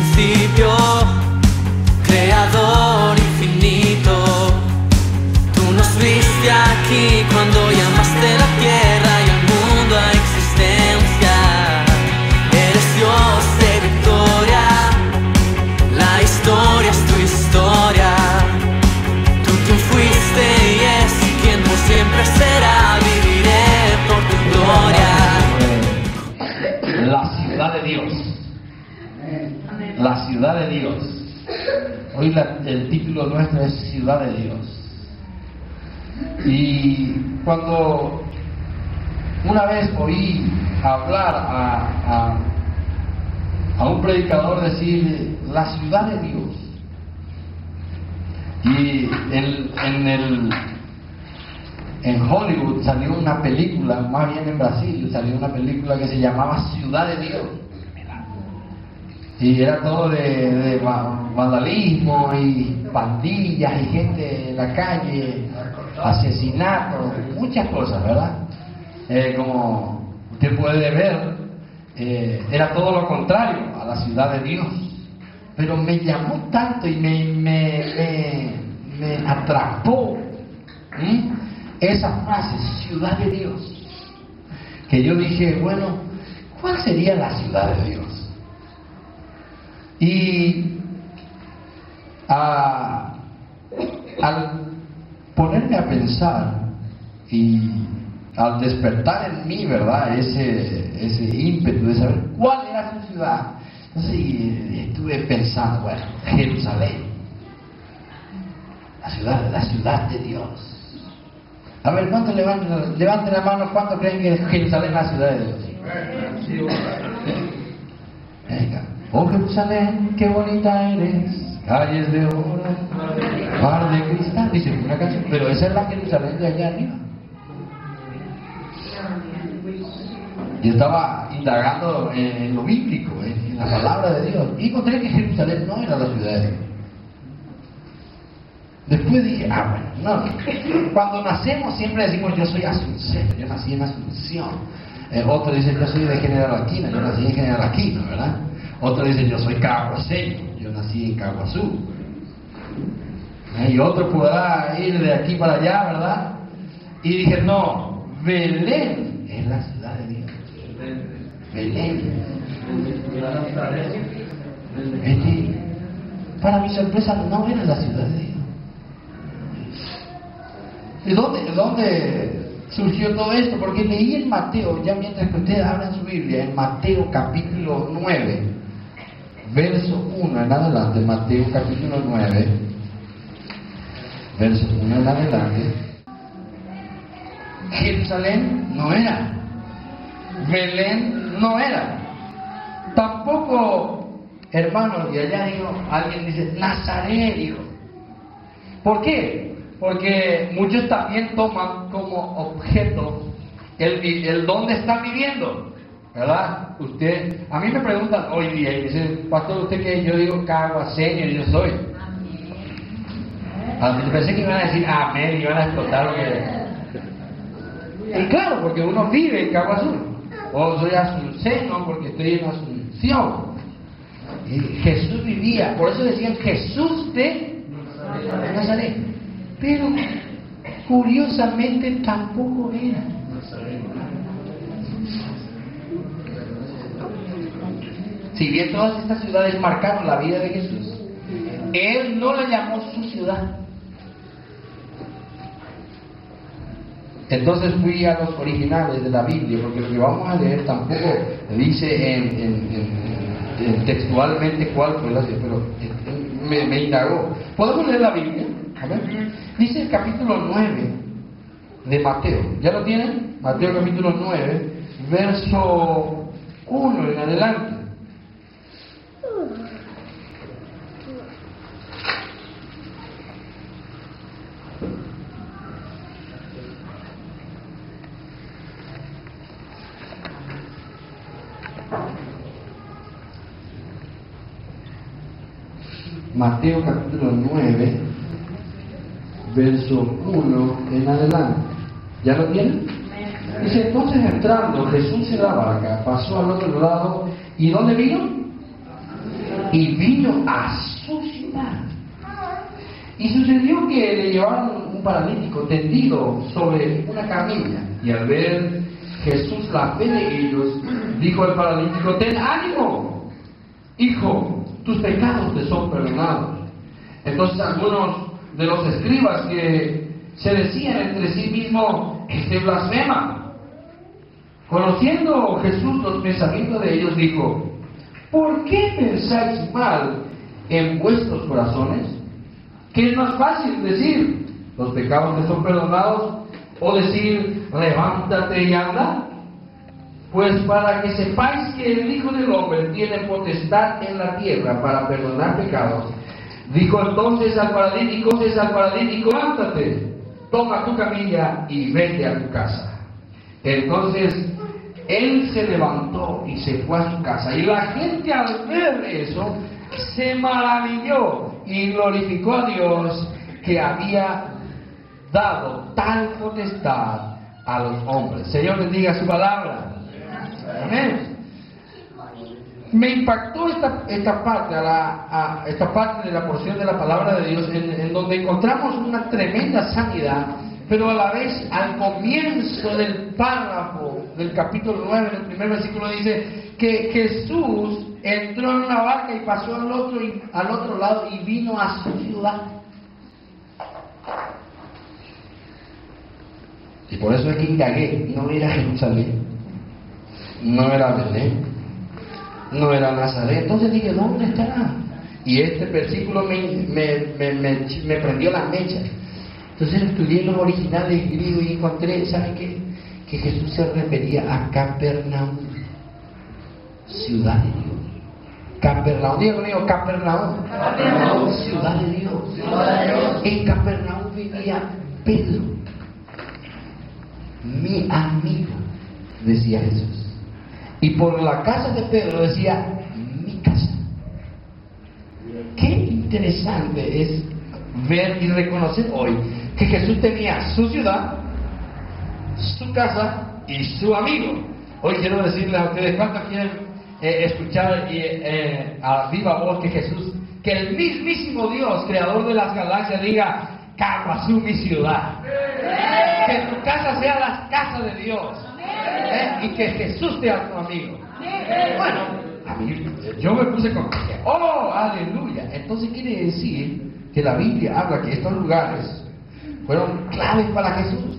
principio, creador infinito. Tú nos viste aquí cuando llamaste la tierra y al mundo a existencia. Eres Dios de victoria, la historia es tu historia. Tú fuiste y es quien por siempre será. Viviré por tu gloria. La ciudad de Dios. La ciudad de Dios. Hoy el título nuestro es Ciudad de Dios. Y cuando una vez oí hablar a un predicador decir la ciudad de Dios, y en Hollywood salió una película, más bien en Brasil salió una película que se llamaba Ciudad de Dios, y era todo de vandalismo y pandillas y gente en la calle, asesinatos, muchas cosas, ¿verdad? Como usted puede ver, era todo lo contrario a la ciudad de Dios, pero me llamó tanto y me atrapó esa frase, ciudad de Dios, que yo dije, bueno, ¿cuál sería la ciudad de Dios? Y al ponerme a pensar y al despertar en mí, ¿verdad?, ese ímpetu de saber cuál era su ciudad, entonces estuve pensando, bueno, Jerusalén, la ciudad de Dios. A ver, ¿cuántos levanten la mano? ¿Cuántos creen que Jerusalén es la ciudad de Dios? Venga. Oh Jerusalén, qué bonita eres, calles de oro, mar de cristal, dice una canción, pero esa es la Jerusalén de allá arriba. Y estaba indagando en lo bíblico, en la palabra de Dios, y encontré que Jerusalén no era la ciudad de Dios. Después dije, bueno, no. Cuando nacemos siempre decimos, yo soy asunceno, yo nací en Asunción. Otro dice, yo soy de General Aquino, yo nací en General Aquino, ¿verdad? Otro dice, yo soy caguaseño, yo nací en Caguazú. Y otro podrá ir de aquí para allá, ¿verdad? Y dije, no, Belén es la ciudad de Dios. Belén. Belén. Para mi sorpresa, no era la ciudad de Dios. ¿De dónde surgió todo esto? Porque leí en Mateo, ya mientras que ustedes abran su Biblia, en Mateo capítulo 9, verso 1 en adelante, Mateo capítulo 9, verso 1 en adelante. Jerusalén no era, Belén no era, tampoco, hermanos, y allá dijo, alguien dice, Nazaret, dijo. ¿Por qué? Porque muchos también toman como objeto el dónde están viviendo, ¿verdad? Usted, a mí me preguntan hoy día, y dicen, pastor, ¿usted qué? Yo digo caguaseño, yo soy. Pensé que iban a decir amén, y iban a explotar lo que... Y claro, porque uno vive en Caguazú, o soy asunceno porque estoy en Asunción. Y Jesús vivía, por eso decían Jesús de Nazaret. Pero curiosamente tampoco era. Si bien todas estas ciudades marcaron la vida de Jesús, Él no la llamó su ciudad. Entonces fui a los originales de la Biblia, porque lo que vamos a leer tampoco dice textualmente cuál fue la ciudad, pero me indagó. ¿Podemos leer la Biblia? A ver. Dice el capítulo 9 de Mateo. ¿Ya lo tienen? Mateo capítulo 9, verso 1 en adelante. Mateo capítulo 9, verso 1 en adelante. ¿Ya lo tienen? Dice, entonces entrando Jesús en la barca, pasó al otro lado, ¿y dónde vino? y vino a su ciudad. Y sucedió que le llevaron un paralítico tendido sobre una camilla, y al ver Jesús la fe de ellos, dijo al paralítico: ten ánimo, hijo, tus pecados te son perdonados. Entonces algunos de los escribas que se decían entre sí mismos: este blasfema. Conociendo Jesús los pensamientos de ellos, dijo: ¿por qué pensáis mal en vuestros corazones? ¿Qué es más fácil decir: los pecados te son perdonados, o decir: levántate y anda? Pues para que sepáis que el Hijo del Hombre tiene potestad en la tierra para perdonar pecados, dijo entonces al paralítico: levántate, toma tu camilla y vete a tu casa. Entonces él se levantó y se fue a su casa, y la gente al ver eso se maravilló y glorificó a Dios, que había dado tal potestad a los hombres. Señor, bendiga su palabra. Amén. Me impactó esta parte de la porción de la palabra de Dios, en donde encontramos una tremenda sanidad, pero a la vez al comienzo del párrafo del capítulo 9, en el primer versículo, dice que Jesús entró en una barca y pasó al otro lado y vino a su ciudad. Y por eso es que indagué: no era Jerusalén, no era Belén, no era Nazaret. Entonces dije: ¿dónde estará? Y este versículo me prendió la mecha. Entonces estudié los originales griegos y encontré, ¿saben qué? Que Jesús se refería a Capernaum, ciudad de Dios. Capernaum, digo conmigo, Capernaum, ciudad de Dios. En Capernaum vivía Pedro, mi amigo, decía Jesús. Y por la casa de Pedro decía: mi casa. Qué interesante es ver y reconocer hoy que Jesús tenía su ciudad, su casa y su amigo. Hoy quiero decirles a ustedes: ¿cuántos quieren escuchar a viva voz que Jesús, que el mismísimo Dios, creador de las galaxias, diga: Caguazú, mi ciudad? Que tu casa sea la casa de Dios, y que Jesús sea tu amigo. Bueno, a mí, yo me puse con: ¡oh, aleluya! Entonces quiere decir que la Biblia habla que estos lugares fueron claves para Jesús.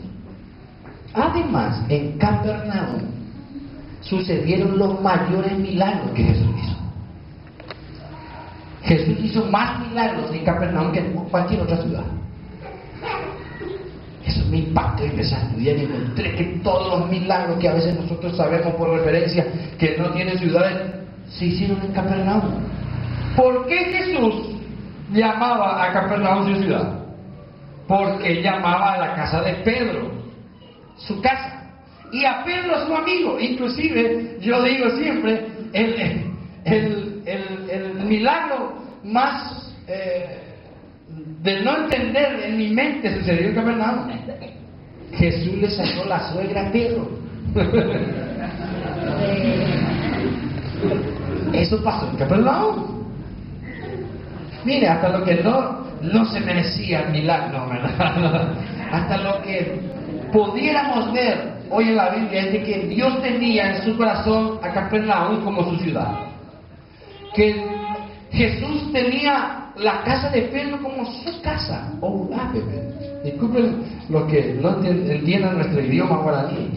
Además, en Capernaum sucedieron los mayores milagros que Jesús hizo. Jesús hizo más milagros en Capernaum que en cualquier otra ciudad. Eso me impactó y empecé a estudiar y encontré que todos los milagros que a veces nosotros sabemos por referencia que no tienen ciudades, se hicieron en Capernaum. ¿Por qué Jesús llamaba a Capernaum su ciudad? Porque llamaba a la casa de Pedro su casa, y a Pedro su amigo. Inclusive yo digo siempre, el milagro más de no entender en mi mente sucedió en Capernaum. Jesús le sacó la suegra a Pedro. Eso pasó en Capernaum. Mire, hasta lo que no se merecía el milagro, ¿verdad? Hasta lo que pudiéramos ver hoy en la Biblia es de que Dios tenía en su corazón a Capernaum como su ciudad. Que Jesús tenía la casa de Pedro como su casa. Oh, disculpen los que no entiendan nuestro idioma guaraní.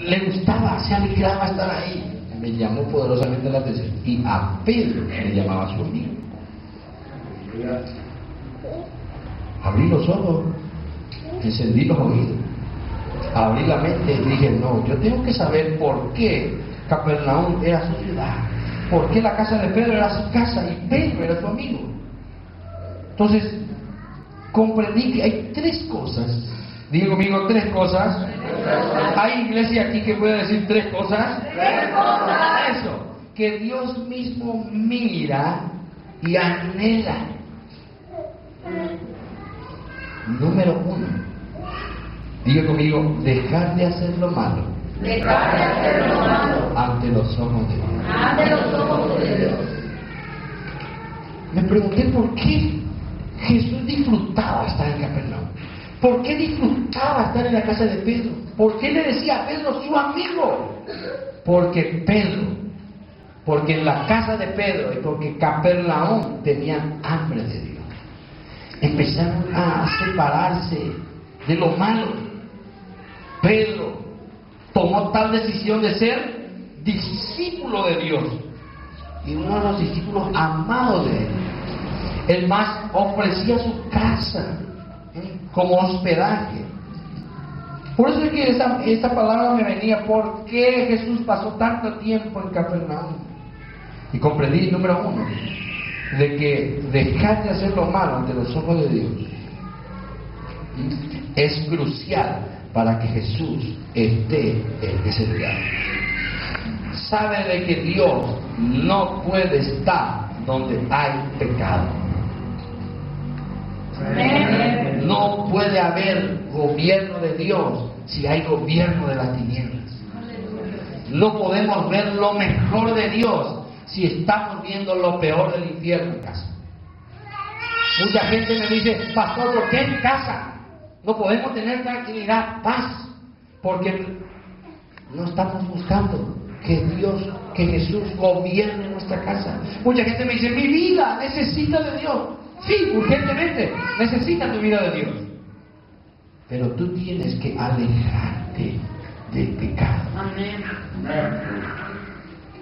Le gustaba, se alegraba estar ahí. Me llamó poderosamente la atención. Y a Pedro le llamaba su amigo. Abrí los ojos, encendí los oídos, abrí la mente y dije: no, yo tengo que saber por qué Capernaum era su ciudad, por qué la casa de Pedro era su casa y Pedro era su amigo. Entonces comprendí que hay tres cosas. Digo conmigo: tres cosas. ¿Hay iglesia aquí que pueda decir tres cosas? Eso, que Dios mismo mira y anhela. Número uno, diga conmigo: dejar de hacer lo malo. Ante los ojos de Dios. me pregunté por qué Jesús disfrutaba estar en Capernaum. ¿Por qué disfrutaba estar en la casa de Pedro? ¿Por qué le decía a Pedro su amigo? Porque en la casa de Pedro y porque Capernaum tenían hambre de Dios. Empezaron a separarse de lo malo. Pedro tomó tal decisión de ser discípulo de Dios y uno de los discípulos amados de él. El más ofrecía su casa como hospedaje. Por eso es que esta palabra me venía. ¿Por qué Jesús pasó tanto tiempo en Capernaum? Y comprendí, número uno, de que dejar de hacer lo malo ante los ojos de Dios es crucial para que Jesús esté en ese lugar. Sabe de que Dios no puede estar donde hay pecado. No puede haber gobierno de Dios si hay gobierno de las tinieblas. No podemos ver lo mejor de Dios si estamos viendo lo peor del infierno en casa. Mucha gente me dice: pastor, ¿por qué en casa no podemos tener tranquilidad, paz? Porque no estamos buscando que Jesús gobierne nuestra casa. Mucha gente me dice: mi vida necesita de Dios. Sí, urgentemente necesita tu vida de Dios. Pero tú tienes que alejarte del pecado. Amén.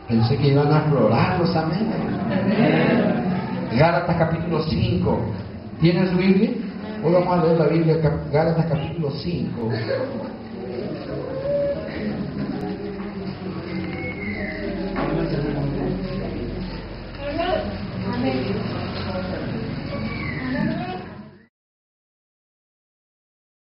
Pensé que iban a aflorar los amenes. Gálatas capítulo 5. ¿Tienen su Biblia? Hoy vamos a leer la Biblia, Gálatas capítulo 5.